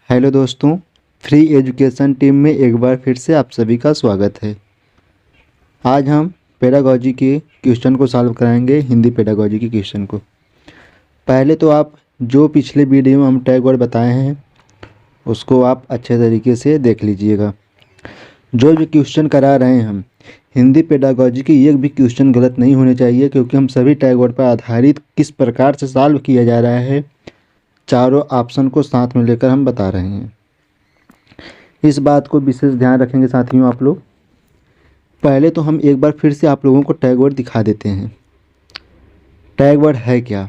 Hello दोस्तों, free education team में एक बार फिर से आप सभी का स्वागत है। आज हम पेडागॉजी के क्वेश्चन को सॉल्व कराएंगे, हिंदी पेडागॉजी के क्वेश्चन को। पहले तो आप जो पिछले वीडियो में हम टैग वर्ड बताए हैं उसको आप अच्छे तरीके से देख लीजिएगा। जो भी क्वेश्चन करा रहे हैं हम हिंदी पेडागॉजी के, एक भी क्वेश्चन गलत नहीं होने चाहिए, क्योंकि हम सभी टैग वर्ड पर आधारित किस प्रकार से सॉल्व किया जा रहा है चारों ऑप्शन को साथ में लेकर हम बता रहे हैं। इस बात को विशेष ध्यान रखेंगे साथियों आप लोग। पहले तो हम एक बार फिर से आप लोगों को टैग वर्ड दिखा देते हैं। टैग वर्ड है क्या,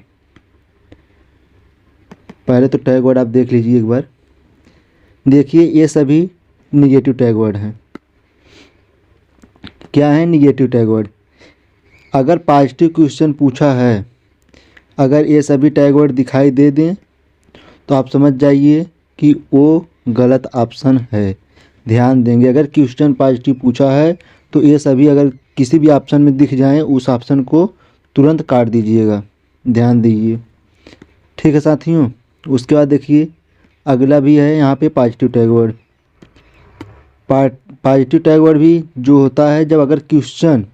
पहले तो टैग वर्ड आप देख लीजिए एक बार। देखिए, ये सभी निगेटिव टैग वर्ड हैं। क्या है निगेटिव टैग वर्ड? अगर पॉजिटिव क्वेश्चन पूछा है, अगर ये सभी टैग वर्ड दिखाई दे दें तो आप समझ जाइए कि वो गलत ऑप्शन है। ध्यान देंगे, अगर क्वेश्चन पॉजिटिव पूछा है तो ये सभी अगर किसी भी ऑप्शन में दिख जाएं, उस ऑप्शन को तुरंत काट दीजिएगा। ध्यान दीजिए, ठीक है साथियों। उसके बाद देखिए, अगला भी है यहाँ पे positive tag word. Positive tag word भी जो होता है, जब अगर क्वेश्चन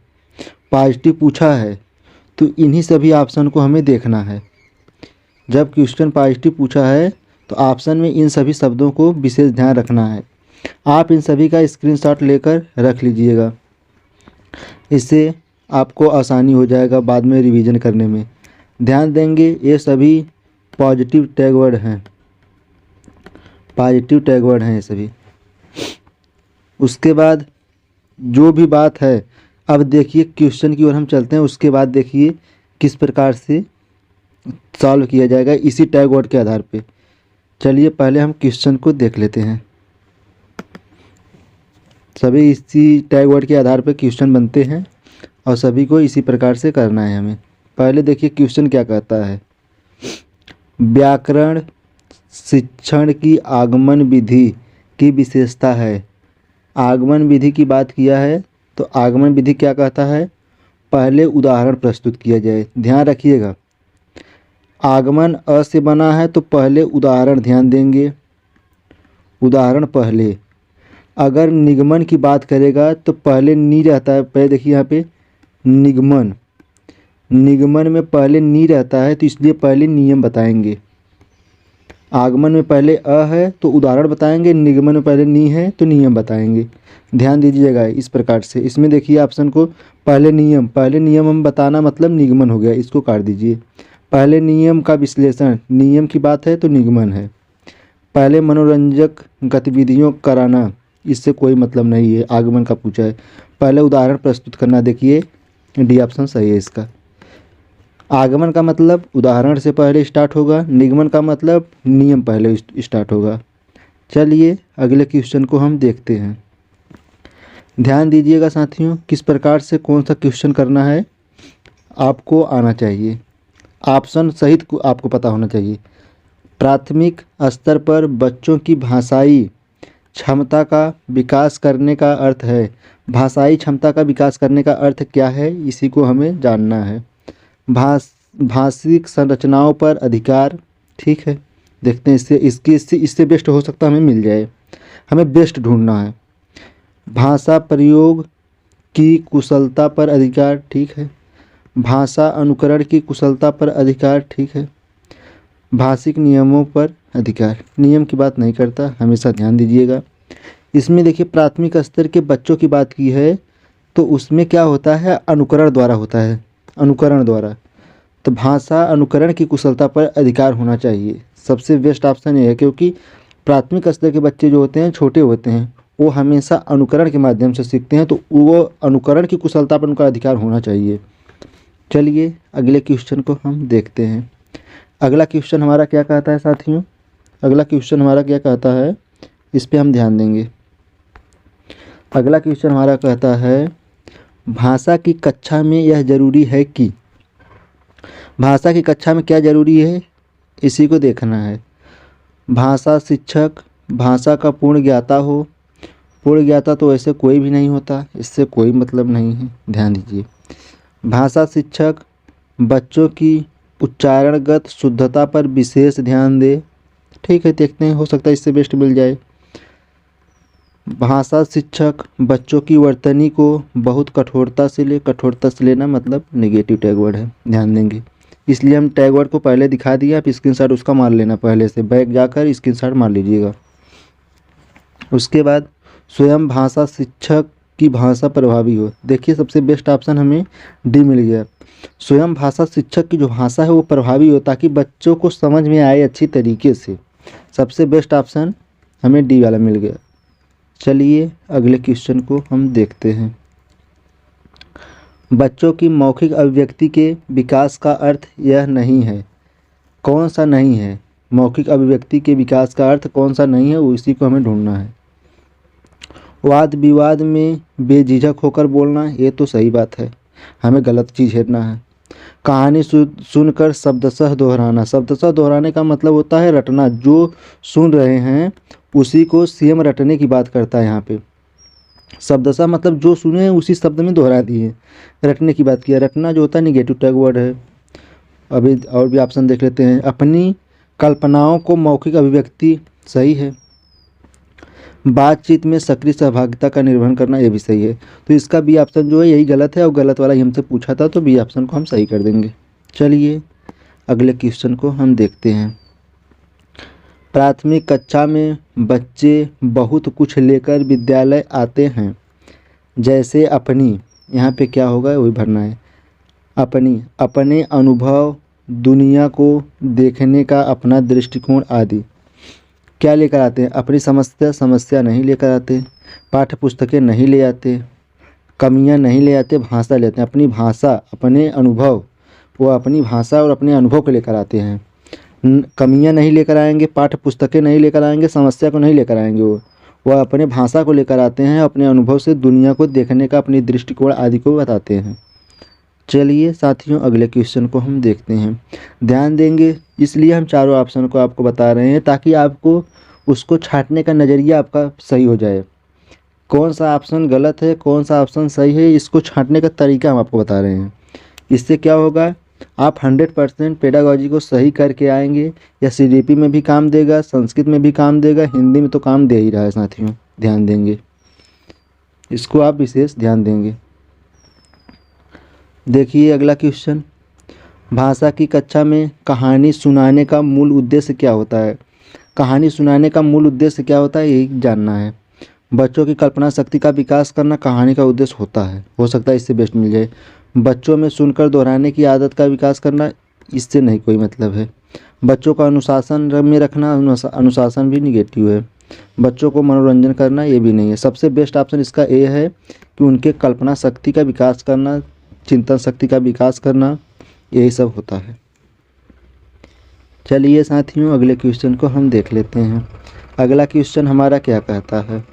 पॉजिटिव पूछा है तो इन्हीं सभी ऑप्शन को हमें देखना है। जब क्वेश्चन पॉजिटिव पूछा है तो ऑप्शन में इन सभी शब्दों को विशेष ध्यान रखना है। आप इन सभी का स्क्रीनशॉट लेकर रख लीजिएगा, इससे आपको आसानी हो जाएगा बाद में रिवीजन करने में। ध्यान देंगे, ये सभी पॉजिटिव टैग वर्ड हैं, पॉजिटिव टैग वर्ड हैं ये सभी। उसके बाद जो भी बात है, अब देखिए क्वेश्चन की ओर हम चलते हैं। उसके बाद देखिए किस प्रकार से सॉल्व किया जाएगा इसी टैग वर्ड के आधार पे। चलिए पहले हम क्वेश्चन को देख लेते हैं। सभी इसी टैग वर्ड के आधार पे क्वेश्चन बनते हैं और सभी को इसी प्रकार से करना है हमें। पहले देखिए क्वेश्चन क्या कहता है। व्याकरण शिक्षण की आगमन विधि की विशेषता है। आगमन विधि की बात किया है तो आगमन विधि क्या कहता है, पहले उदाहरण प्रस्तुत किया जाए। ध्यान रखिएगा, आगमन अ से बना है तो पहले उदाहरण, ध्यान देंगे, उदाहरण पहले। अगर निगमन की बात करेगा तो पहले नी रहता है। पहले देखिए यहाँ पे निगमन, निगमन में पहले नी रहता है तो इसलिए पहले नियम बताएंगे। आगमन में पहले अ है तो उदाहरण बताएंगे, निगमन में पहले नी है तो नियम बताएंगे। ध्यान दीजिएगा इस प्रकार से। इसमें देखिए ऑप्शन को पहले नियम, पहले नियम हम बताना मतलब निगमन हो गया, इसको काट दीजिए। पहले नियम का विश्लेषण, नियम की बात है तो निगमन है। पहले मनोरंजक गतिविधियों कराना, इससे कोई मतलब नहीं है, आगमन का पूछा है। पहले उदाहरण प्रस्तुत करना, देखिए डी ऑप्शन सही है इसका। आगमन का मतलब उदाहरण से पहले स्टार्ट होगा, निगमन का मतलब नियम पहले स्टार्ट होगा। चलिए अगले क्वेश्चन को हम देखते हैं। ध्यान दीजिएगा साथियों, किस प्रकार से कौन सा क्वेश्चन करना है आपको आना चाहिए। ऑप्शन सहित को आपको पता होना चाहिए। प्राथमिक स्तर पर बच्चों की भाषाई क्षमता का विकास करने का अर्थ है। भाषाई क्षमता का विकास करने का अर्थ क्या है, इसी को हमें जानना है। भाषिक संरचनाओं पर अधिकार, ठीक है, देखते हैं इससे बेस्ट हो सकता है हमें मिल जाए, हमें बेस्ट ढूंढना है। भाषा प्रयोग की कुशलता पर अधिकार, ठीक है। भाषा अनुकरण की कुशलता पर अधिकार, ठीक है। भाषिक नियमों पर अधिकार, नियम की बात नहीं करता, हमेशा ध्यान दीजिएगा। इसमें देखिए प्राथमिक स्तर के बच्चों की बात की है तो उसमें क्या होता है, अनुकरण द्वारा होता है, अनुकरण द्वारा। तो भाषा अनुकरण की कुशलता पर अधिकार होना चाहिए, सबसे बेस्ट ऑप्शन ये है, क्योंकि प्राथमिक स्तर के बच्चे जो होते हैं छोटे होते हैं, वो हमेशा अनुकरण के माध्यम से सीखते हैं, तो वो अनुकरण की कुशलता पर उनका अधिकार होना चाहिए। चलिए अगले क्वेश्चन को हम देखते हैं। अगला क्वेश्चन हमारा क्या कहता है साथियों, अगला क्वेश्चन हमारा क्या कहता है, इस पे हम ध्यान देंगे। अगला क्वेश्चन हमारा कहता है, भाषा की कक्षा में यह जरूरी है कि, भाषा की कक्षा में क्या जरूरी है, इसी को देखना है। भाषा शिक्षक भाषा का पूर्ण ज्ञाता हो। पूर्ण ज्ञाता तो ऐसे कोई भी नहीं होता, इससे कोई मतलब नहीं है, ध्यान दीजिए। भाषा शिक्षक बच्चों की उच्चारणगत शुद्धता पर विशेष ध्यान दे। ठीक है, देखते हैं, हो सकता है इससे बेस्ट मिल जाए। भाषा शिक्षक बच्चों की वर्तनी को बहुत कठोरता से लेना मतलब नेगेटिव टैग वर्ड है, ध्यान देंगे। इसलिए हम टैग वर्ड को पहले दिखा दिए, आप स्क्रीनशॉट उसका मार लेना, पहले से बैक जाकर स्क्रीनशॉट मार लीजिएगा। उसके बाद स्वयं भाषा शिक्षक की भाषा प्रभावी हो। देखिए सबसे बेस्ट ऑप्शन हमें डी मिल गया। स्वयं भाषा शिक्षक की जो भाषा है वो प्रभावी हो, ताकि बच्चों को समझ में आए अच्छी तरीके से। सबसे बेस्ट ऑप्शन हमें डी वाला मिल गया। चलिए अगले क्वेश्चन को हम देखते हैं। बच्चों की मौखिक अभिव्यक्ति के विकास का अर्थ यह नहीं है। कौन सा नहीं है? मौखिक अभिव्यक्ति के विकास का अर्थ कौन सा नहीं है, उसी को हमें ढूंढना है। वाद विवाद में बेझिझक होकर बोलना, ये तो सही बात है, हमें गलत चीज़ हेरना है। कहानी सुनकर शब्दशः दोहराना। शब्दशः दोहराने का मतलब होता है रटना। जो सुन रहे हैं उसी को सेम रटने की बात करता है यहाँ पे। शब्दशः मतलब जो सुने हैं उसी शब्द में दोहरा दिए, रटने की बात किया। रटना जो होता है निगेटिव टैग वर्ड है। अभी और भी ऑप्शन देख लेते हैं। अपनी कल्पनाओं को मौखिक अभिव्यक्ति, सही है। बातचीत में सक्रिय सहभागिता का निर्वहन करना, ये भी सही है। तो इसका बी ऑप्शन जो है यही गलत है, और गलत वाला ही हमसे पूछा था, तो बी ऑप्शन को हम सही कर देंगे। चलिए अगले क्वेश्चन को हम देखते हैं। प्राथमिक कक्षा में बच्चे बहुत कुछ लेकर विद्यालय आते हैं, जैसे अपनी, यहाँ पे क्या होगा वही भरना है, अपने अनुभव, दुनिया को देखने का अपना दृष्टिकोण आदि। क्या लेकर आते हैं? अपनी समस्या नहीं लेकर आते, पाठ्य पुस्तकें नहीं ले आते, कमियां नहीं ले आते, भाषा लेते हैं। अपनी भाषा, अपने अनुभव, वो अपनी भाषा और अपने अनुभव को लेकर आते हैं। कमियां नहीं लेकर आएंगे, पाठ्य पुस्तकें नहीं लेकर आएंगे, समस्या को नहीं लेकर आएंगे, वो अपने भाषा को लेकर आते हैं, अपने अनुभव से दुनिया को देखने का अपनी दृष्टिकोण आदि को बताते हैं। चलिए साथियों अगले क्वेश्चन को हम देखते हैं। ध्यान देंगे, इसलिए हम चारों ऑप्शन को आपको बता रहे हैं, ताकि आपको उसको छांटने का नज़रिया आपका सही हो जाए। कौन सा ऑप्शन गलत है, कौन सा ऑप्शन सही है, इसको छांटने का तरीका हम आपको बता रहे हैं। इससे क्या होगा, आप 100% पेडागॉजी को सही करके आएंगे। या सीडीपी में भी काम देगा, संस्कृत में भी काम देगा, हिंदी में तो काम दे ही रहा है साथियों, ध्यान देंगे, इसको आप विशेष ध्यान देंगे। देखिए अगला क्वेश्चन। भाषा की कक्षा में कहानी सुनाने का मूल उद्देश्य क्या होता है? कहानी सुनाने का मूल उद्देश्य क्या होता है, यही जानना है। बच्चों की कल्पना शक्ति का विकास करना कहानी का उद्देश्य होता है, हो सकता है इससे बेस्ट मिल जाए। बच्चों में सुनकर दोहराने की आदत का विकास करना, इससे नहीं कोई मतलब है। बच्चों को अनुशासन में रखना, अनुशासन भी निगेटिव है। बच्चों को मनोरंजन करना, ये भी नहीं है। सबसे बेस्ट ऑप्शन इसका ए है कि उनके कल्पना शक्ति का विकास करना, चिंतन शक्ति का विकास करना, यही सब होता है। चलिए साथियों अगले क्वेश्चन को हम देख लेते हैं। अगला क्वेश्चन हमारा क्या कहता है?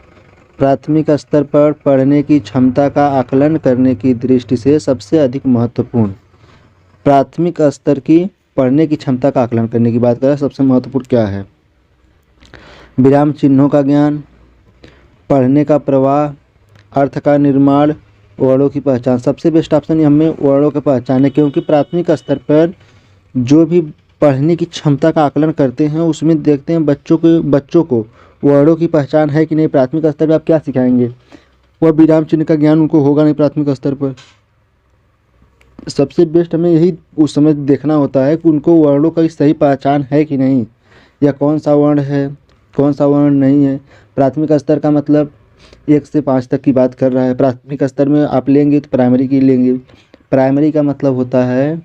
प्राथमिक स्तर पर पढ़ने की क्षमता का आकलन करने की दृष्टि से सबसे अधिक महत्वपूर्ण। प्राथमिक स्तर की पढ़ने की क्षमता का आकलन करने की बात करें, सबसे महत्वपूर्ण क्या है? विराम चिन्हों का ज्ञान, पढ़ने का प्रवाह, अर्थ का निर्माण, वर्णों की पहचान। सबसे बेस्ट ऑप्शन हमें वर्णों की पहचान है, क्योंकि प्राथमिक स्तर पर जो भी पढ़ने की क्षमता का आकलन करते हैं उसमें देखते हैं बच्चों को वर्णों की पहचान है कि नहीं। प्राथमिक स्तर पर आप क्या सिखाएंगे? वह विराम चिन्ह का ज्ञान उनको होगा नहीं प्राथमिक स्तर पर। सबसे बेस्ट हमें यही उस समय देखना होता है कि उनको वर्णों का सही पहचान है कि नहीं, या कौन सा वर्ण है, कौन सा वर्ण नहीं है। प्राथमिक स्तर का मतलब 1 से 5 तक की बात कर रहा है। प्राथमिक स्तर में आप लेंगे तो प्राइमरी की लेंगे। प्राइमरी का मतलब होता है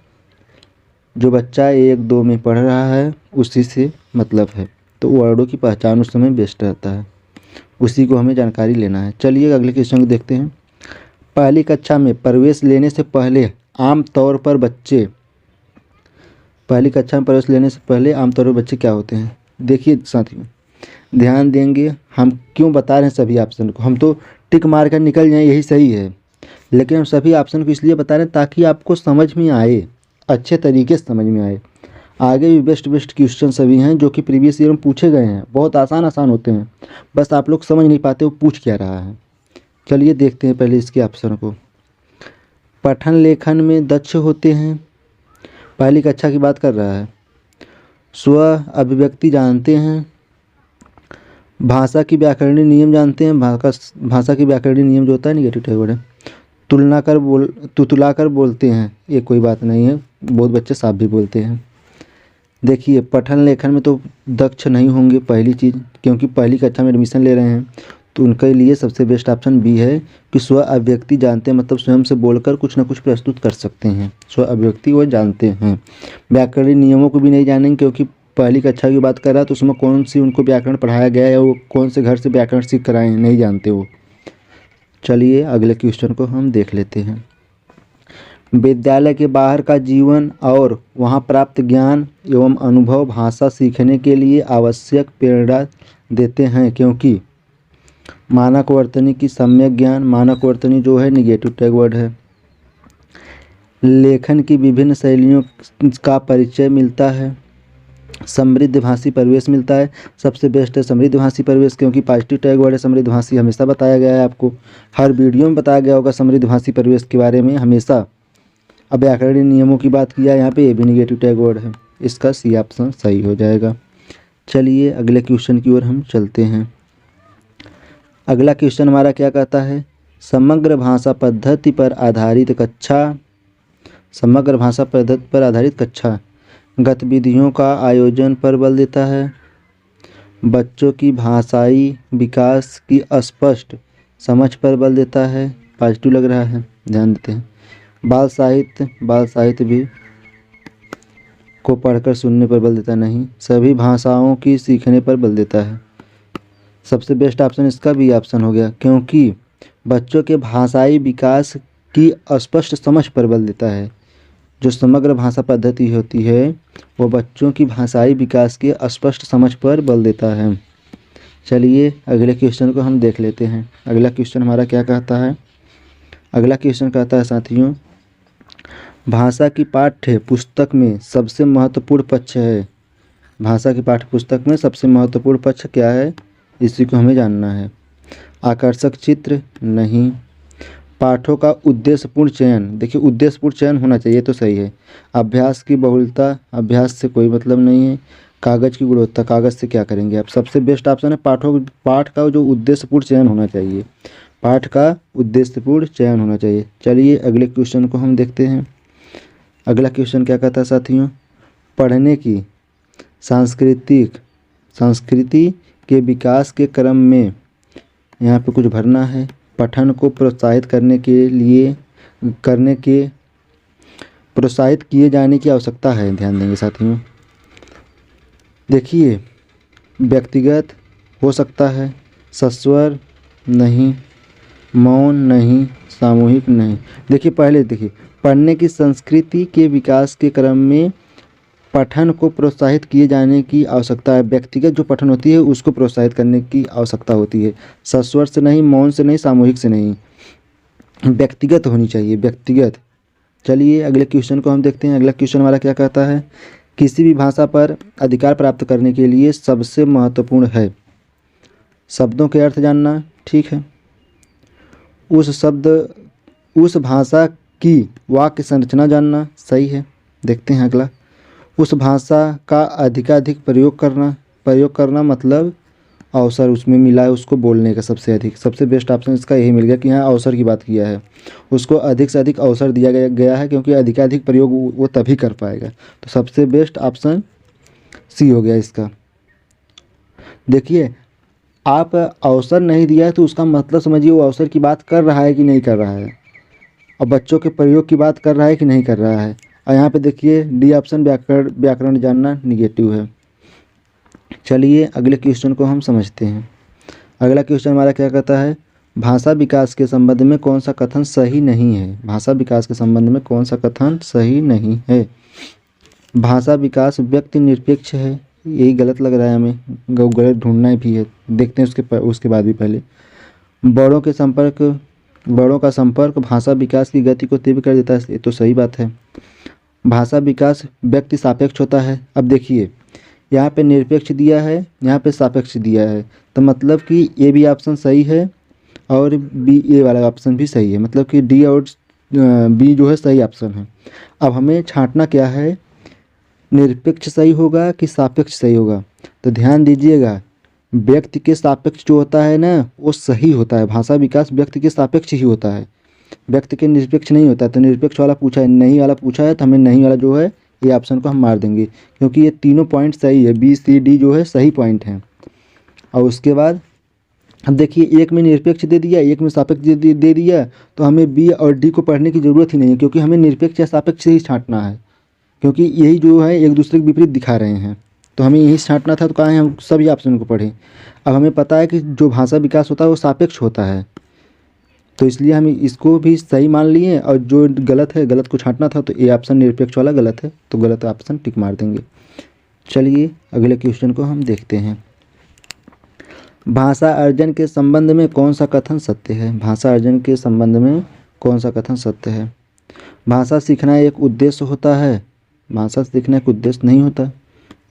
जो बच्चा 1-2 में पढ़ रहा है, उसी से मतलब है। तो वर्णों की पहचान उस समय बेस्ट रहता है, उसी को हमें जानकारी लेना है। चलिए अगले क्वेश्चन को देखते हैं। पहली कक्षा में प्रवेश लेने से पहले आमतौर पर बच्चे क्या होते हैं? देखिए साथियों ध्यान देंगे, हम क्यों बता रहे हैं सभी ऑप्शन को। हम तो टिक मार कर निकल जाएं यही सही है, लेकिन हम सभी ऑप्शन को इसलिए बता रहे हैं ताकि आपको समझ में आए, अच्छे तरीके से समझ में आए। आगे भी बेस्ट क्वेश्चन सभी हैं जो कि प्रीवियस ईयर में पूछे गए हैं, बहुत आसान होते हैं, बस आप लोग समझ नहीं पाते वो पूछ क्या रहा है। चलिए देखते हैं पहले इसके ऑप्शन को। पठन लेखन में दक्ष होते हैं, पहली कक्षा की बात कर रहा है। स्व अभिव्यक्ति जानते हैं, भाषा की व्याकरणीय नियम जानते हैं। भाषा की व्याकरणीय नियम जो होता है निगेटिव टैग वर्ड है। तुतला कर बोलते हैं, ये कोई बात नहीं है, बहुत बच्चे साफ भी बोलते हैं। देखिए पठन लेखन में तो दक्ष नहीं होंगे पहली चीज़, क्योंकि पहली कक्षा में एडमिशन ले रहे हैं, तो उनके लिए सबसे बेस्ट ऑप्शन बी है कि स्व अभिव्यक्ति जानते हैं, मतलब स्वयं से बोलकर कुछ ना कुछ प्रस्तुत कर सकते हैं। स्व अभिव्यक्ति वो जानते हैं। व्याकरणिक नियमों को भी नहीं जानेंगे, क्योंकि पहली कक्षा की बात कर रहा है तो उसमें कौन सी उनको व्याकरण पढ़ाया गया है या वो कौन से घर से व्याकरण सीख कर आए हैं, नहीं जानते वो। चलिए अगले क्वेश्चन को हम देख लेते हैं। विद्यालय के बाहर का जीवन और वहाँ प्राप्त ज्ञान एवं अनुभव भाषा सीखने के लिए आवश्यक प्रेरणा देते हैं, क्योंकि मानक वर्तनी की सम्यक ज्ञान, मानक वर्तनी जो है निगेटिव टैग वर्ड है। लेखन की विभिन्न शैलियों का परिचय मिलता है, समृद्ध भाषी परिवेश मिलता है। सबसे बेस्ट है समृद्ध भाषी परिवेश, क्योंकि पॉजिटिव टैग वर्ड है। समृद्ध भाषी हमेशा बताया गया है, आपको हर वीडियो में बताया गया होगा समृद्ध भाषी परिवेश के बारे में हमेशा। अब व्याकरणिक नियमों की बात किया यहाँ पे, ये भी निगेटिव टैग वर्ड है, इसका सी ऑप्शन सही हो जाएगा। चलिए अगले क्वेश्चन की ओर हम चलते हैं। अगला क्वेश्चन हमारा क्या कहता है, समग्र भाषा पद्धति पर आधारित कक्षा, समग्र भाषा पद्धति पर आधारित कक्षा गतिविधियों का आयोजन पर बल देता है, बच्चों की भाषाई विकास की स्पष्ट समझ पर बल देता है। पॉजिटिव लग रहा है, ध्यान देते हैं। बाल साहित्य भी को पढ़कर सुनने पर बल देता नहीं, सभी भाषाओं की सीखने पर बल देता है। सबसे बेस्ट ऑप्शन इसका भी ऑप्शन हो गया, क्योंकि बच्चों के भाषाई विकास की स्पष्ट समझ पर बल देता है। जो समग्र भाषा पद्धति होती है वो बच्चों की भाषाई विकास की स्पष्ट समझ पर बल देता है। चलिए अगले क्वेश्चन को हम देख लेते हैं। अगला क्वेश्चन हमारा क्या कहता है, अगला क्वेश्चन कहता है साथियों, भाषा की पाठ्य पुस्तक में सबसे महत्वपूर्ण पक्ष है। भाषा की पाठ्य पुस्तक में सबसे महत्वपूर्ण पक्ष क्या है, इसी को हमें जानना है। आकर्षक चित्र नहीं, पाठों का उद्देश्यपूर्ण चयन, देखिए उद्देश्यपूर्ण चयन होना चाहिए तो सही है। अभ्यास की बहुलता, अभ्यास से कोई मतलब नहीं है। कागज़ की गुणवत्ता, कागज़ से क्या करेंगे आप। सबसे बेस्ट ऑप्शन है पाठ का जो उद्देश्यपूर्ण चयन होना चाहिए, पाठ का उद्देश्यपूर्ण चयन होना चाहिए। चलिए अगले क्वेश्चन को हम देखते हैं। अगला क्वेश्चन क्या कहता है साथियों, पढ़ने की संस्कृति के विकास के क्रम में, यहाँ पे कुछ भरना है। पठन को प्रोत्साहित प्रोत्साहित किए जाने की आवश्यकता है, ध्यान देंगे साथियों। देखिए व्यक्तिगत हो सकता है, सस्वर नहीं, मौन नहीं, सामूहिक नहीं। देखिए पहले देखिए, पढ़ने की संस्कृति के विकास के क्रम में पठन को प्रोत्साहित किए जाने की आवश्यकता है। व्यक्तिगत जो पठन होती है उसको प्रोत्साहित करने की आवश्यकता होती है। सस्वर से नहीं, मौन से नहीं, सामूहिक से नहीं, व्यक्तिगत होनी चाहिए, व्यक्तिगत। चलिए अगले क्वेश्चन को हम देखते हैं। अगला क्वेश्चन हमारा क्या कहता है, किसी भी भाषा पर अधिकार प्राप्त करने के लिए सबसे महत्वपूर्ण है शब्दों के अर्थ जानना, ठीक है। उस भाषा की वाक्य संरचना जानना, सही है। देखते हैं अगला, उस भाषा का अधिकाधिक प्रयोग करना मतलब अवसर उसमें मिला है उसको बोलने का सबसे अधिक। सबसे बेस्ट ऑप्शन इसका यही मिल गया कि यहाँ अवसर की बात किया है, उसको अधिक से अधिक अवसर दिया गया है, क्योंकि अधिकाधिक प्रयोग वो तभी कर पाएगा। तो सबसे बेस्ट ऑप्शन सी हो गया इसका। देखिए आप अवसर नहीं दिया है तो उसका मतलब समझिए वो अवसर की बात कर रहा है कि नहीं कर रहा है, और बच्चों के प्रयोग की बात कर रहा है कि नहीं कर रहा है। और यहाँ पे देखिए डी ऑप्शन व्याकरण जानना निगेटिव है। चलिए अगले क्वेश्चन को हम समझते हैं। अगला क्वेश्चन हमारा क्या कहता है, भाषा विकास के संबंध में कौन सा कथन सही नहीं है। भाषा विकास के संबंध में कौन सा कथन सही नहीं है। भाषा विकास व्यक्ति निरपेक्ष है, यही गलत लग रहा है हमें, गलत ढूंढना भी है, देखते हैं उसके बाद भी। पहले बड़ों का संपर्क भाषा विकास की गति को तीव्र कर देता है, ये तो सही बात है। भाषा विकास व्यक्ति सापेक्ष होता है। अब देखिए यहाँ पे निरपेक्ष दिया है, यहाँ पे सापेक्ष दिया है, तो मतलब कि ए भी ऑप्शन सही है और बी, ए वाला ऑप्शन भी सही है, मतलब कि डी और बी जो है सही ऑप्शन है। अब हमें छांटना क्या है, निरपेक्ष सही होगा कि सापेक्ष सही होगा? तो ध्यान दीजिएगा, व्यक्ति के सापेक्ष जो होता है ना वो सही होता है। भाषा विकास व्यक्ति के सापेक्ष ही होता है, व्यक्ति के निरपेक्ष नहीं होता। तो निरपेक्ष वाला पूछा है, नहीं वाला पूछा है, तो हमें नहीं वाला जो है ये ऑप्शन को हम मार देंगे, क्योंकि ये तीनों पॉइंट सही है, बी सी डी जो है सही पॉइंट हैं। और उसके बाद अब देखिए, एक में निरपेक्ष दे दिया, एक में सापेक्ष दे दिया, तो हमें बी और डी को पढ़ने की ज़रूरत ही नहीं है, क्योंकि हमें निरपेक्ष या सापेक्ष से ही छांटना है, क्योंकि यही जो है एक दूसरे के विपरीत दिखा रहे हैं। तो हमें यही छांटना था, तो कहाँ हम सभी ऑप्शन को पढ़ें। अब हमें पता है कि जो भाषा विकास होता है वो सापेक्ष होता है, तो इसलिए हम इसको भी सही मान लिए, और जो गलत है गलत को छांटना था, तो ए ऑप्शन निरपेक्ष वाला गलत है, तो गलत ऑप्शन टिक मार देंगे। चलिए अगले क्वेश्चन को हम देखते हैं। भाषा अर्जन के संबंध में कौन सा कथन सत्य है? भाषा अर्जन के संबंध में कौन सा कथन सत्य है? भाषा सीखना एक उद्देश्य होता है? भाषा सीखना एक उद्देश्य नहीं होता,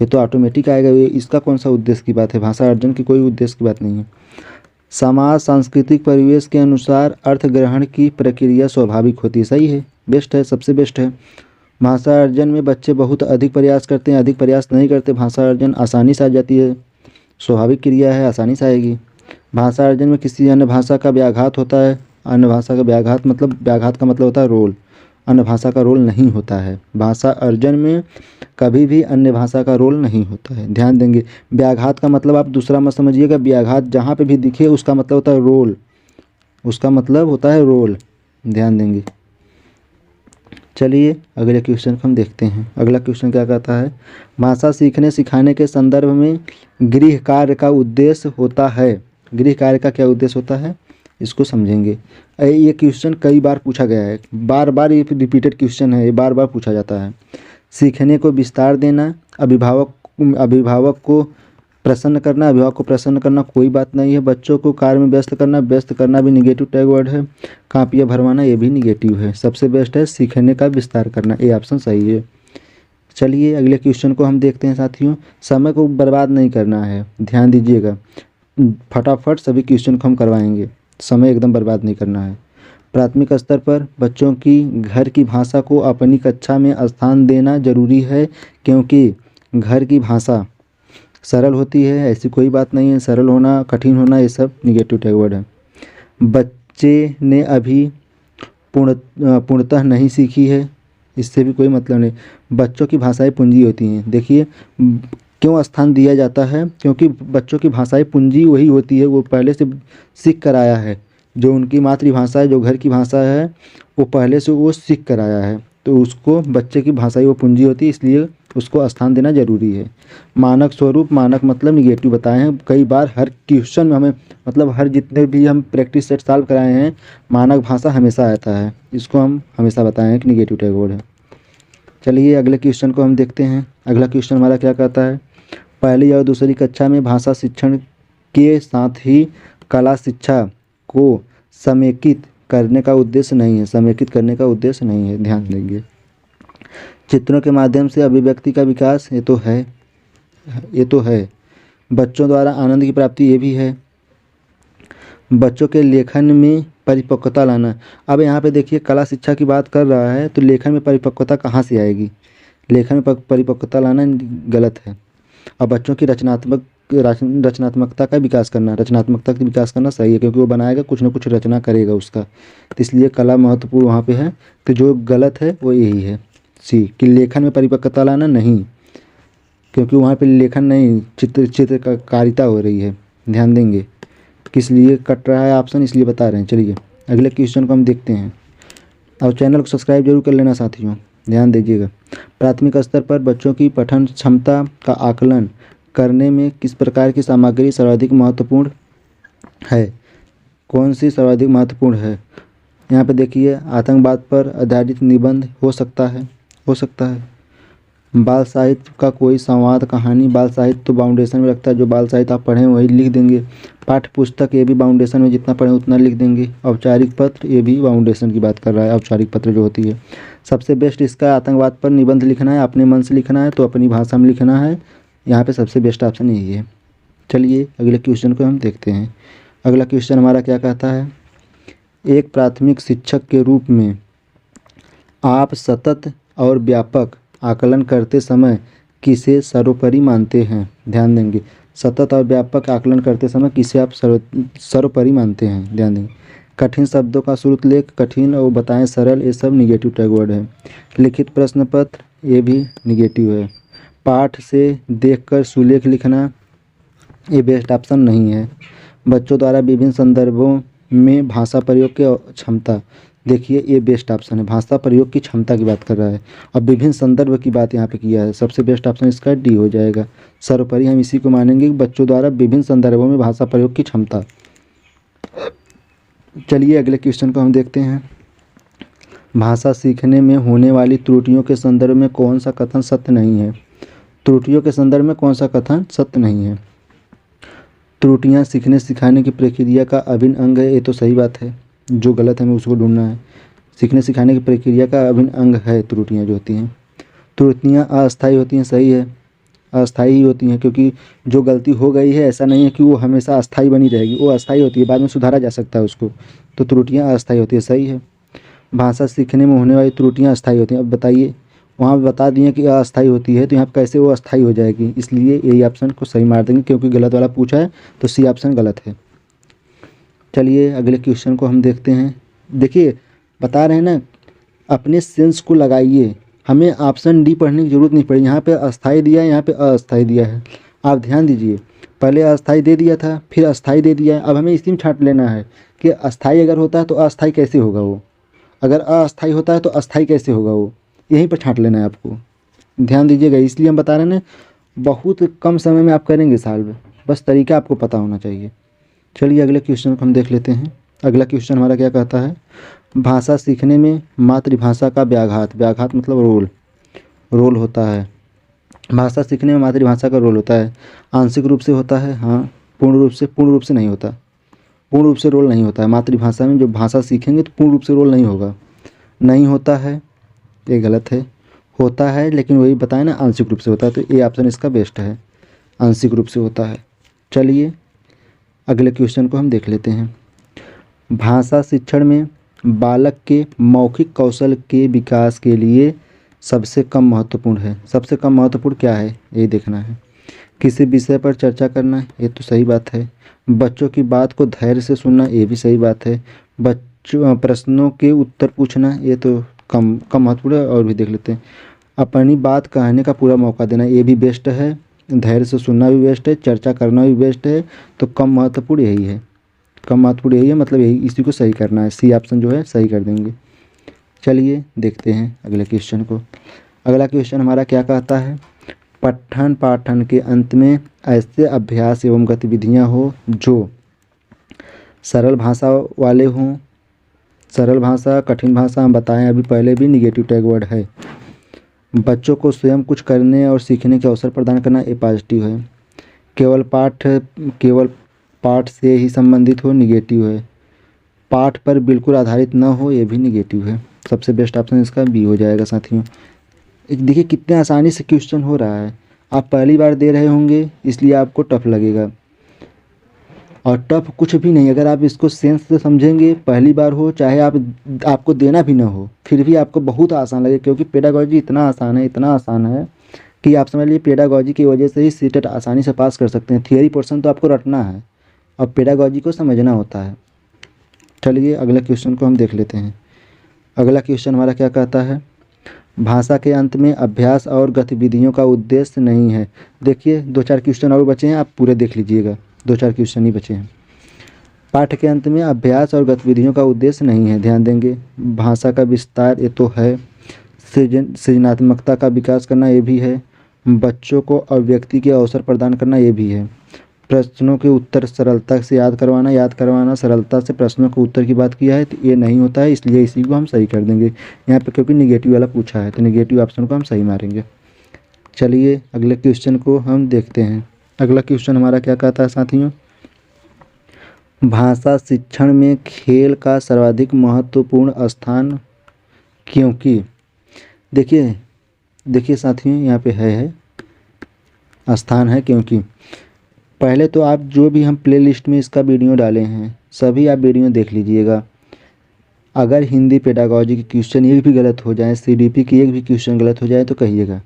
ये तो ऑटोमेटिक आएगा। ये इसका कौन सा उद्देश्य की बात है? भाषा अर्जन की कोई उद्देश्य की बात नहीं है। समाज सांस्कृतिक परिवेश के अनुसार अर्थ ग्रहण की प्रक्रिया स्वाभाविक होती है, सही है, बेस्ट है, सबसे बेस्ट है। भाषा अर्जन में बच्चे बहुत अधिक प्रयास करते हैं, अधिक प्रयास नहीं करते। भाषा अर्जन आसानी से आ जाती है, स्वाभाविक क्रिया है, आसानी से आएगी। भाषा अर्जन में किसी अन्य भाषा का व्याघात होता है, अन्य भाषा का व्याघात मतलब, व्याघात का मतलब होता है रोल, अन्य भाषा का रोल नहीं होता है। भाषा अर्जन में कभी भी अन्य भाषा का रोल नहीं होता है, ध्यान देंगे। व्याघात का मतलब आप दूसरा मत समझिएगा, व्याघात जहाँ पे भी दिखे उसका मतलब होता है रोल, उसका मतलब होता है रोल, ध्यान देंगे। चलिए अगले क्वेश्चन को हम देखते हैं। अगला क्वेश्चन क्या कहता है? भाषा सीखने सिखाने के संदर्भ में गृह कार्य का उद्देश्य होता है। गृह कार्य का क्या उद्देश्य होता है, इसको समझेंगे। ये क्वेश्चन कई बार पूछा गया है, बार बार ये रिपीटेड क्वेश्चन है, ये बार बार पूछा जाता है। सीखने को विस्तार देना, अभिभावक को प्रसन्न करना, अभिभावक को प्रसन्न करना कोई बात नहीं है। बच्चों को कार्य में व्यस्त करना, व्यस्त करना भी निगेटिव टैग वर्ड है। कापियाँ भरवाना ये भी निगेटिव है, सबसे बेस्ट है सीखने का विस्तार करना, ये ऑप्शन सही है। चलिए अगले क्वेश्चन को हम देखते हैं साथियों। समय को बर्बाद नहीं करना है, ध्यान दीजिएगा, फटाफट सभी क्वेश्चन को हम करवाएंगे, समय एकदम बर्बाद नहीं करना है। प्राथमिक स्तर पर बच्चों की घर की भाषा को अपनी कक्षा में स्थान देना जरूरी है, क्योंकि घर की भाषा सरल होती है, ऐसी कोई बात नहीं है। सरल होना, कठिन होना, ये सब निगेटिव टैग वर्ड है। बच्चे ने अभी पूर्णतः नहीं सीखी है, इससे भी कोई मतलब नहीं। बच्चों की भाषाएं पूंजी होती हैं। देखिए क्यों स्थान दिया जाता है, क्योंकि बच्चों की भाषाएं पूंजी वही होती है, वो पहले से सीख कर आया है। जो उनकी मातृभाषा है, जो घर की भाषा है, वो पहले से वो सीख कर आया है, तो उसको बच्चे की भाषा ही वो पूंजी होती है, इसलिए उसको स्थान देना जरूरी है। मानक स्वरूप, मानक मतलब निगेटिव बताए हैं कई बार, हर क्वेश्चन में हमें मतलब हर जितने भी हम प्रैक्टिस सेट सॉल्व कराए हैं, मानक भाषा हमेशा आता है, इसको हम हमेशा बताए हैं कि निगेटिव टैग वर्ड है। चलिए अगले क्वेश्चन को हम देखते हैं। अगला क्वेश्चन हमारा क्या कहता है? पहली और दूसरी कक्षा में भाषा शिक्षण के साथ ही कला शिक्षा को समेकित करने का उद्देश्य नहीं है, समेकित करने का उद्देश्य नहीं है, ध्यान देंगे। चित्रों के माध्यम से अभिव्यक्ति का विकास, ये तो है। बच्चों द्वारा आनंद की प्राप्ति, ये भी है। बच्चों के लेखन में परिपक्वता लाना। अब यहाँ पे देखिए कला शिक्षा की बात कर रहा है, तो लेखन में परिपक्वता कहाँ से आएगी? लेखन में परिपक्वता लाना गलत है। अब बच्चों की रचनात्मकता का विकास करना, रचनात्मकता का विकास करना सही है, क्योंकि वो बनाएगा, कुछ ना कुछ रचना करेगा उसका, तो इसलिए कला महत्वपूर्ण वहाँ पे है। तो जो गलत है वो यही है, सी, कि लेखन में परिपक्वता लाना नहीं, क्योंकि वहाँ पे लेखन नहीं, चित्रकारिता हो रही है, ध्यान देंगे। किस लिए कट रहा है ऑप्शन, इसलिए बता रहे हैं। चलिए अगले क्वेश्चन को हम देखते हैं, और चैनल को सब्सक्राइब जरूर कर लेना साथियों, ध्यान दीजिएगा। प्राथमिक स्तर पर बच्चों की पठन क्षमता का आकलन करने में किस प्रकार की सामग्री सर्वाधिक महत्वपूर्ण है? कौन सी सर्वाधिक महत्वपूर्ण है? यहाँ पे देखिए आतंकवाद पर आधारित निबंध हो सकता है, बाल साहित्य का कोई संवाद कहानी, बाल साहित्य तो बाउंडेशन में लगता है, जो बाल साहित्य आप पढ़ें वही लिख देंगे। पाठ्य पुस्तक, ये भी बाउंडेशन में जितना पढ़ें उतना लिख देंगे। औपचारिक पत्र, ये भी बाउंडेशन की बात कर रहा है, औपचारिक पत्र जो होती है। सबसे बेस्ट इसका आतंकवाद पर निबंध लिखना है, अपने मन से लिखना है, तो अपनी भाषा में लिखना है, यहाँ पे सबसे बेस्ट ऑप्शन यही है। चलिए अगले क्वेश्चन को हम देखते हैं। अगला क्वेश्चन हमारा क्या कहता है? एक प्राथमिक शिक्षक के रूप में आप सतत और व्यापक आकलन करते समय किसे सर्वोपरि मानते हैं? ध्यान देंगे। सतत और व्यापक आकलन करते समय किसे आप सर्वोपरि मानते हैं? ध्यान देंगे। कठिन शब्दों का श्रुतलेख, कठिन और बताएं सरल, ये सब निगेटिव टैग वर्ड है। लिखित प्रश्न पत्र, ये भी निगेटिव है। पाठ से देखकर सुलेख लिखना, ये बेस्ट ऑप्शन नहीं है। बच्चों द्वारा विभिन्न संदर्भों में भाषा प्रयोग की क्षमता, देखिए ये बेस्ट ऑप्शन है। भाषा प्रयोग की क्षमता की बात कर रहा है और विभिन्न संदर्भ की बात यहाँ पे किया है। सबसे बेस्ट ऑप्शन इसका डी हो जाएगा। सर्वोपरि हम इसी को मानेंगे कि बच्चों द्वारा विभिन्न संदर्भों में भाषा प्रयोग की क्षमता। चलिए अगले क्वेश्चन को हम देखते हैं। भाषा सीखने में होने वाली त्रुटियों के संदर्भ में कौन सा कथन सत्य नहीं है? त्रुटियों के संदर्भ में कौन सा कथन सत्य नहीं है? त्रुटियां सीखने सिखाने की प्रक्रिया का अभिन्न अंग है, ये तो सही बात है। जो गलत है हमें उसको ढूंढना है। सीखने सिखाने की प्रक्रिया का अभिन्न अंग है त्रुटियां जो होती हैं। त्रुटियां अस्थायी होती हैं, सही है। अस्थायी ही होती हैं क्योंकि जो गलती हो गई है ऐसा नहीं है कि वो हमेशा अस्थायी बनी रहेगी, वो अस्थायी होती है, बाद में सुधारा जा सकता है उसको। तो त्रुटियां अस्थायी होती है, सही है। भाषा सीखने में होने वाली त्रुटियां अस्थायी होती हैं। अब बताइए, वहाँ पे बता दिए कि अस्थायी होती है तो यहाँ पे कैसे वो अस्थायी हो जाएगी? इसलिए यही ऑप्शन को सही मार देंगे क्योंकि गलत वाला पूछा है, तो सी ऑप्शन गलत है। चलिए अगले क्वेश्चन को हम देखते हैं। देखिए बता रहे हैं ना, अपने सेंस को लगाइए। हमें ऑप्शन डी पढ़ने की जरूरत नहीं पड़ी। यहाँ पे अस्थायी दिया है, यहाँ पे अस्थायी दिया है। आप ध्यान दीजिए, पहले अस्थायी दे दिया था, फिर अस्थायी दे दिया है। अब हमें इसी में छांट लेना है कि अस्थायी अगर होता है तो अस्थायी कैसे होगा वो, अगर अस्थायी होता है तो अस्थायी कैसे होगा वो, यहीं पर छांट लेना है आपको। ध्यान दीजिएगा, इसलिए हम बता रहे हैं ना, बहुत कम समय में आप करेंगे सॉल्व, बस तरीका आपको पता होना चाहिए। चलिए अगले क्वेश्चन को हम देख लेते हैं। अगला क्वेश्चन हमारा क्या कहता है? भाषा सीखने में मातृभाषा का व्याघात, व्याघात मतलब रोल होता है। भाषा सीखने में मातृभाषा का रोल होता है। आंशिक रूप से होता है, हाँ। पूर्ण रूप से नहीं होता। पूर्ण रूप से रोल नहीं होता है मातृभाषा में। जो भाषा सीखेंगे तो पूर्ण रूप से रोल नहीं होगा, नहीं होता है, ये गलत है। होता है लेकिन वही बताए ना, आंशिक रूप से होता है, तो ये ऑप्शन इसका बेस्ट है, आंशिक रूप से होता है। चलिए अगले क्वेश्चन को हम देख लेते हैं। भाषा शिक्षण में बालक के मौखिक कौशल के विकास के लिए सबसे कम महत्वपूर्ण है। सबसे कम महत्वपूर्ण क्या है ये देखना है। किसी विषय पर चर्चा करना, ये तो सही बात है। बच्चों की बात को धैर्य से सुनना, ये भी सही बात है। बच्चों प्रश्नों के उत्तर पूछना, ये तो कम महत्वपूर्ण है। और भी देख लेते हैं। अपनी बात कहने का पूरा मौका देना, ये भी बेस्ट है। धैर्य से सुनना भी बेस्ट है, चर्चा करना भी बेस्ट है। तो कम महत्वपूर्ण यही है, कम महत्वपूर्ण यही है, मतलब यही, इसी को सही करना है। सी ऑप्शन जो है सही कर देंगे। चलिए देखते हैं अगले क्वेश्चन को। अगला क्वेश्चन हमारा क्या कहता है? पठन पाठन के अंत में ऐसे अभ्यास एवं गतिविधियां हो जो सरल भाषा वाले हों। सरल भाषा, कठिन भाषा हम बताएं अभी पहले भी, निगेटिव टैग वर्ड है। बच्चों को स्वयं कुछ करने और सीखने के अवसर प्रदान करना, ये पॉजिटिव है। केवल पाठ से ही संबंधित हो, निगेटिव है। पाठ पर बिल्कुल आधारित न हो, ये भी निगेटिव है। सबसे बेस्ट ऑप्शन इसका बी हो जाएगा साथियों। देखिए कितने आसानी से क्वेश्चन हो रहा है। आप पहली बार दे रहे होंगे इसलिए आपको टफ लगेगा, और टफ कुछ भी नहीं। अगर आप इसको सेंस से समझेंगे, पहली बार हो चाहे आपको देना भी ना हो, फिर भी आपको बहुत आसान लगे, क्योंकि पेडागोजी इतना आसान है, इतना आसान है कि आप समझ लीजिए पेडागोजी की वजह से ही सीटेट आसानी से पास कर सकते हैं। थियरी पोर्शन तो आपको रटना है और पेडागोजी को समझना होता है। चलिए अगला क्वेश्चन को हम देख लेते हैं। अगला क्वेश्चन हमारा क्या कहता है? भाषा के अंत में अभ्यास और गतिविधियों का उद्देश्य नहीं है। देखिए 2-4 क्वेश्चन और बचे हैं, आप पूरे देख लीजिएगा, 2-4 क्वेश्चन ही बचे हैं। पाठ के अंत में अभ्यास और गतिविधियों का उद्देश्य नहीं है, ध्यान देंगे। भाषा का विस्तार, ये तो है। सृजनात्मकता का विकास करना, ये भी है। बच्चों को अभिव्यक्ति के अवसर प्रदान करना, ये भी है। प्रश्नों के उत्तर सरलता से याद करवाना, सरलता से प्रश्नों के उत्तर की बात किया है, तो ये नहीं होता है, इसलिए इसी को हम सही कर देंगे यहाँ पे, क्योंकि निगेटिव वाला पूछा है तो निगेटिव ऑप्शन को हम सही मारेंगे। चलिए अगले क्वेश्चन को हम देखते हैं। अगला क्वेश्चन हमारा क्या कहता है साथियों? भाषा शिक्षण में खेल का सर्वाधिक महत्वपूर्ण स्थान क्योंकि, देखिए साथियों यहाँ पे है स्थान है क्योंकि। पहले तो आप जो भी हम प्लेलिस्ट में इसका वीडियो डाले हैं सभी आप वीडियो देख लीजिएगा। अगर हिंदी पेडागोजी के क्वेश्चन एक भी गलत हो जाए, सीडीपी की एक भी क्वेश्चन गलत हो जाए तो कहिएगा।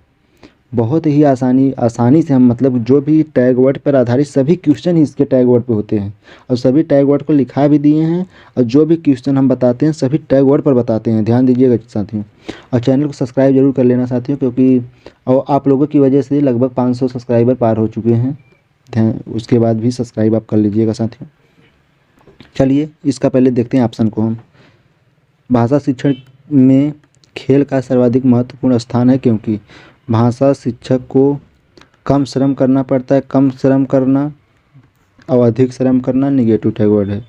बहुत ही आसानी से हम मतलब जो भी टैग वर्ड पर आधारित सभी क्वेश्चन ही इसके टैग वर्ड पे होते हैं और सभी टैग वर्ड को लिखा भी दिए हैं और जो भी क्वेश्चन हम बताते हैं सभी टैग वर्ड पर बताते हैं, ध्यान दीजिएगा साथियों। और चैनल को सब्सक्राइब जरूर कर लेना साथियों, क्योंकि और आप लोगों की वजह से लगभग 500 सब्सक्राइबर पार हो चुके हैं, उसके बाद भी सब्सक्राइब आप कर लीजिएगा साथियों। चलिए इसका पहले देखते हैं ऑप्शन को हम। भाषा शिक्षण में खेल का सर्वाधिक महत्वपूर्ण स्थान है, क्योंकि भाषा शिक्षक को कम श्रम करना पड़ता है। कम श्रम करना और अधिक श्रम करना निगेटिव टैग वर्ड है।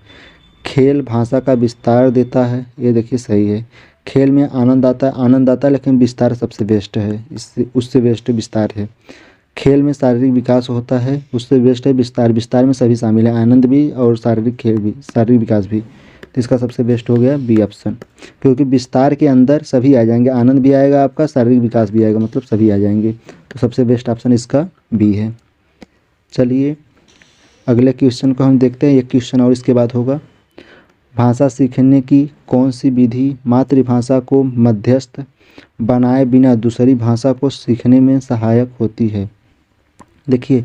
खेल भाषा का विस्तार देता है, ये देखिए सही है। खेल में आनंद आता है, लेकिन विस्तार सबसे बेस्ट है, इससे उससे बेस्ट विस्तार है। खेल में शारीरिक विकास होता है, उससे बेस्ट है विस्तार। विस्तार में सभी शामिल है, आनंद भी और शारीरिक खेल भी, शारीरिक विकास भी। तो इसका सबसे बेस्ट हो गया बी ऑप्शन, क्योंकि विस्तार के अंदर सभी आ जाएंगे, आनंद भी आएगा आपका, शारीरिक विकास भी आएगा, मतलब सभी आ जाएंगे। तो सबसे बेस्ट ऑप्शन इसका बी है। चलिए अगले क्वेश्चन को हम देखते हैं, एक क्वेश्चन और इसके बाद होगा। भाषा सीखने की कौन सी विधि मातृभाषा को मध्यस्थ बनाए बिना दूसरी भाषा को सीखने में सहायक होती है? देखिए,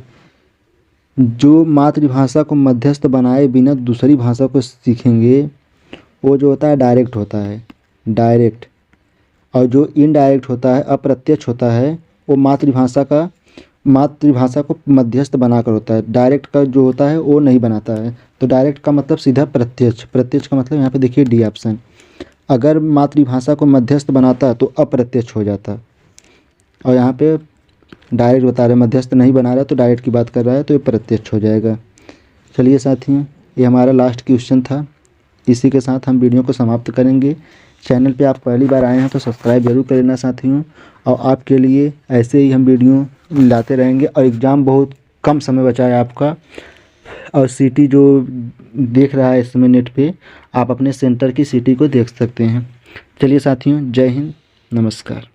जो मातृभाषा को मध्यस्थ बनाए बिना दूसरी भाषा को सीखेंगे वो जो होता है डायरेक्ट होता है, डायरेक्ट। और जो इनडायरेक्ट होता है, अप्रत्यक्ष होता है, वो मातृभाषा को मध्यस्थ बनाकर होता है। डायरेक्ट का जो होता है वो नहीं बनाता है। तो डायरेक्ट का मतलब सीधा प्रत्यक्ष, प्रत्यक्ष का मतलब यहाँ पे देखिए डी ऑप्शन। अगर मातृभाषा को मध्यस्थ बनाता तो अप्रत्यक्ष हो जाता, और यहाँ पे डायरेक्ट बता रहे, मध्यस्थ नहीं बना रहा तो डायरेक्ट की बात कर रहा है, तो ये प्रत्यक्ष हो जाएगा। चलिए साथियों, ये हमारा लास्ट क्वेश्चन था। इसी के साथ हम वीडियो को समाप्त करेंगे। चैनल पे आप पहली बार आए हैं तो सब्सक्राइब जरूर कर लेना साथियों, और आपके लिए ऐसे ही हम वीडियो लाते रहेंगे। और एग्ज़ाम बहुत कम समय बचा है आपका, और सीटी जो देख रहा है इस समय नेट पे, आप अपने सेंटर की सीटी को देख सकते हैं। चलिए साथियों, जय हिंद, नमस्कार।